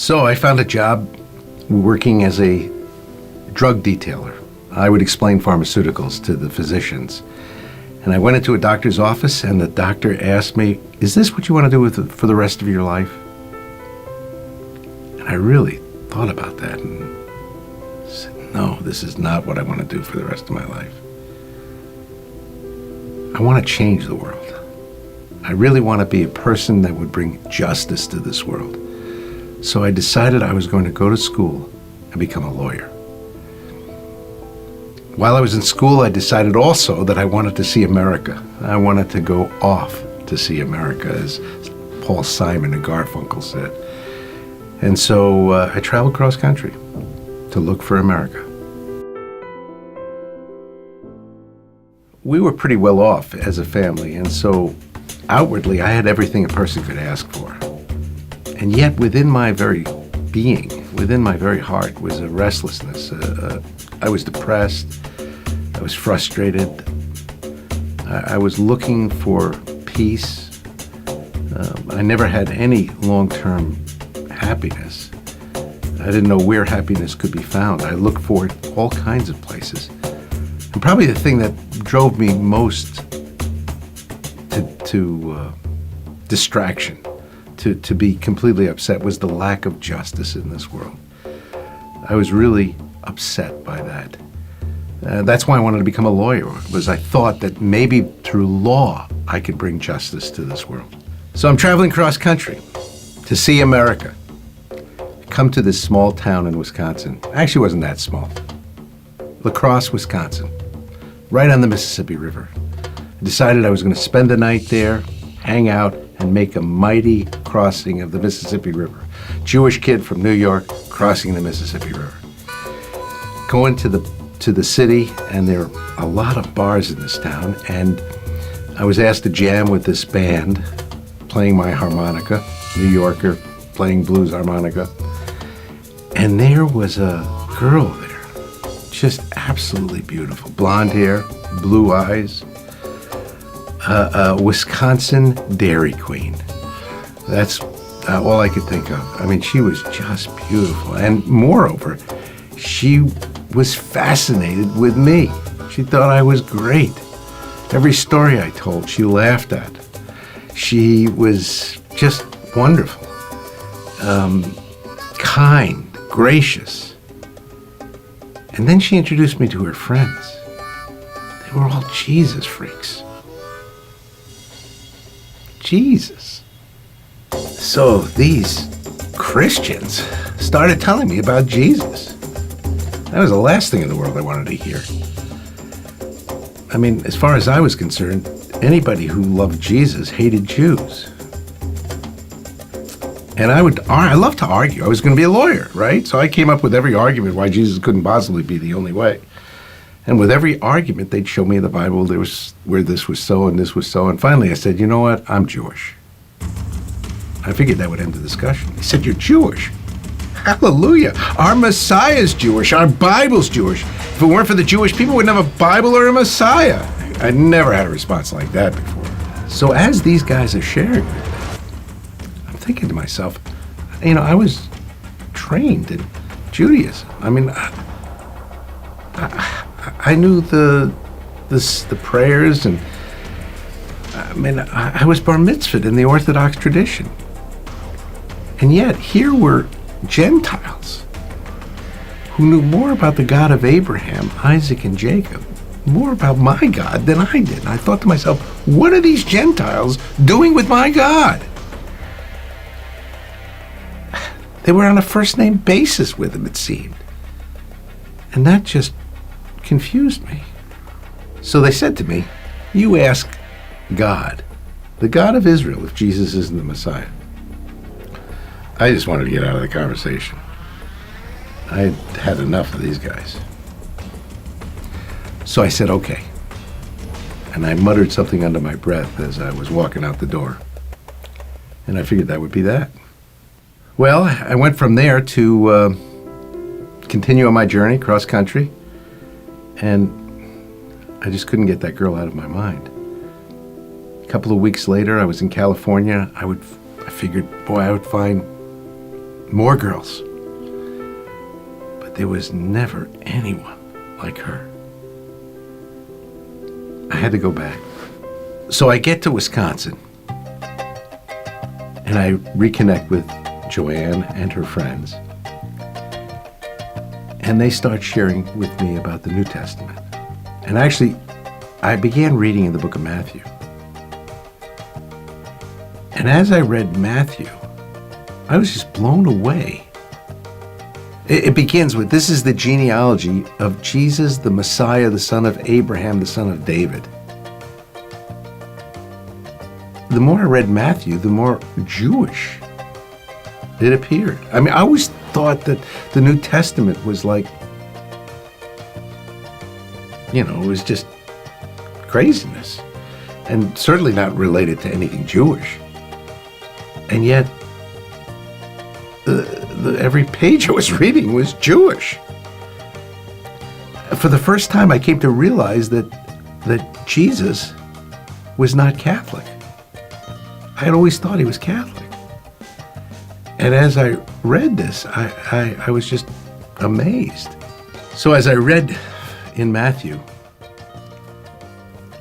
So I found a job working as a drug detailer. I would explain pharmaceuticals to the physicians. And I went into a doctor's office and the doctor asked me, "Is this what you want to do for the rest of your life?" And I really thought about that and said, no, this is not what I want to do for the rest of my life. I want to change the world. I really want to be a person that would bring justice to this world. So I decided I was going to go to school and become a lawyer. While I was in school, I decided also that I wanted to see America. I wanted to go off to see America, as Paul Simon and Garfunkel said. And so I traveled cross country to look for America. We were pretty well off as a family, and so outwardly I had everything a person could ask for. And yet within my very being, within my very heart, was a restlessness. I was depressed. I was frustrated. I was looking for peace. I never had any long-term happiness. I didn't know where happiness could be found. I looked for it all kinds of places. And probably the thing that drove me most to distraction, to be completely upset, was the lack of justice in this world. I was really upset by that. That's why I wanted to become a lawyer, was I thought that maybe through law I could bring justice to this world. So I'm traveling cross country to see America. I come to this small town in Wisconsin. Actually, it wasn't that small. La Crosse, Wisconsin, right on the Mississippi River. I decided I was going to spend the night there, hang out, and make a mighty crossing of the Mississippi River. Jewish kid from New York crossing the Mississippi River. Going to the city, and there are a lot of bars in this town, and I was asked to jam with this band playing my harmonica, New Yorker playing blues harmonica. And there was a girl there, just absolutely beautiful. Blonde hair, blue eyes, a Wisconsin Dairy Queen. That's all I could think of. I mean, she was just beautiful. And moreover, she was fascinated with me. She thought I was great. Every story I told, she laughed at. She was just wonderful, kind, gracious. And then she introduced me to her friends. They were all Jesus freaks. Jesus. So these Christians started telling me about Jesus. That was the last thing in the world I wanted to hear. I mean, as far as I was concerned, anybody who loved Jesus hated Jews. And I love to argue. I was going to be a lawyer, right? So I came up with every argument why Jesus couldn't possibly be the only way. And with every argument, they'd show me in the Bible where this was so and this was so. And finally I said, you know what? I'm Jewish. I figured that would end the discussion. He said, you're Jewish? Hallelujah. Our Messiah's Jewish. Our Bible's Jewish. If it weren't for the Jewish people, we wouldn't have a Bible or a Messiah. I never had a response like that before. So as these guys are sharing with me, I'm thinking to myself, you know, I was trained in Judaism. I mean, I knew the prayers, and I mean, I was bar mitzvahed in the Orthodox tradition. And yet here were Gentiles who knew more about the God of Abraham, Isaac, and Jacob, more about my God than I did. And I thought to myself, what are these Gentiles doing with my God? They were on a first-name basis with him, it seemed. And that just confused me. So they said to me, you ask God, the God of Israel, if Jesus isn't the Messiah. I just wanted to get out of the conversation. I had enough of these guys. So I said, okay. And I muttered something under my breath as I was walking out the door. And I figured that would be that. Well, I went from there to continue on my journey cross country. And I just couldn't get that girl out of my mind. A couple of weeks later, I was in California. I figured, boy, I would find more girls. But there was never anyone like her. I had to go back. So I get to Wisconsin, and I reconnect with Joanne and her friends. And they start sharing with me about the New Testament. And actually, I began reading in the book of Matthew. And as I read Matthew, I was just blown away. It begins with, this is the genealogy of Jesus, the Messiah, the son of Abraham, the son of David. The more I read Matthew, the more Jewish it appeared. I mean, I always thought that the New Testament was like, it was just craziness, and certainly not related to anything Jewish. And yet, every page I was reading was Jewish. For the first time, I came to realize that Jesus was not Catholic. I had always thought he was Catholic. And as I read this, I was just amazed. So as I read in Matthew,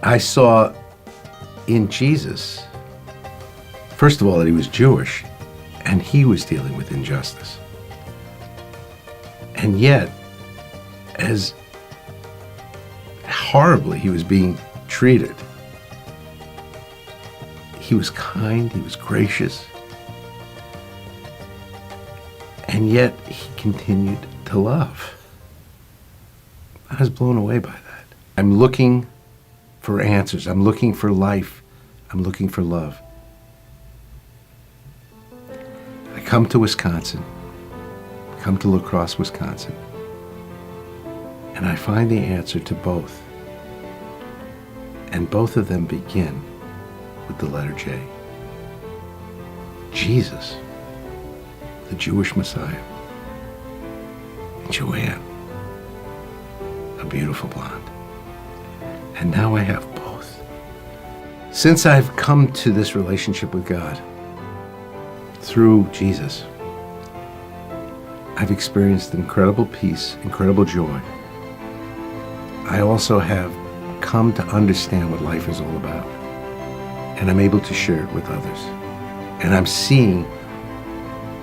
I saw in Jesus, first of all, that he was Jewish, and he was dealing with injustice. And yet, as horribly he was being treated, he was kind, he was gracious, and yet he continued to love. I was blown away by that. I'm looking for answers. I'm looking for life. I'm looking for love. I come to Wisconsin, come to La Crosse, Wisconsin, and I find the answer to both. And both of them begin with the letter J. Jesus, the Jewish Messiah, and Joanne, a beautiful blonde. And now I have both. Since I've come to this relationship with God through Jesus, I've experienced incredible peace, incredible joy. I also have come to understand what life is all about, and I'm able to share it with others. And I'm seeing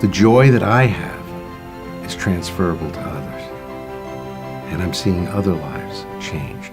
the joy that I have is transferable to others, and I'm seeing other lives changed.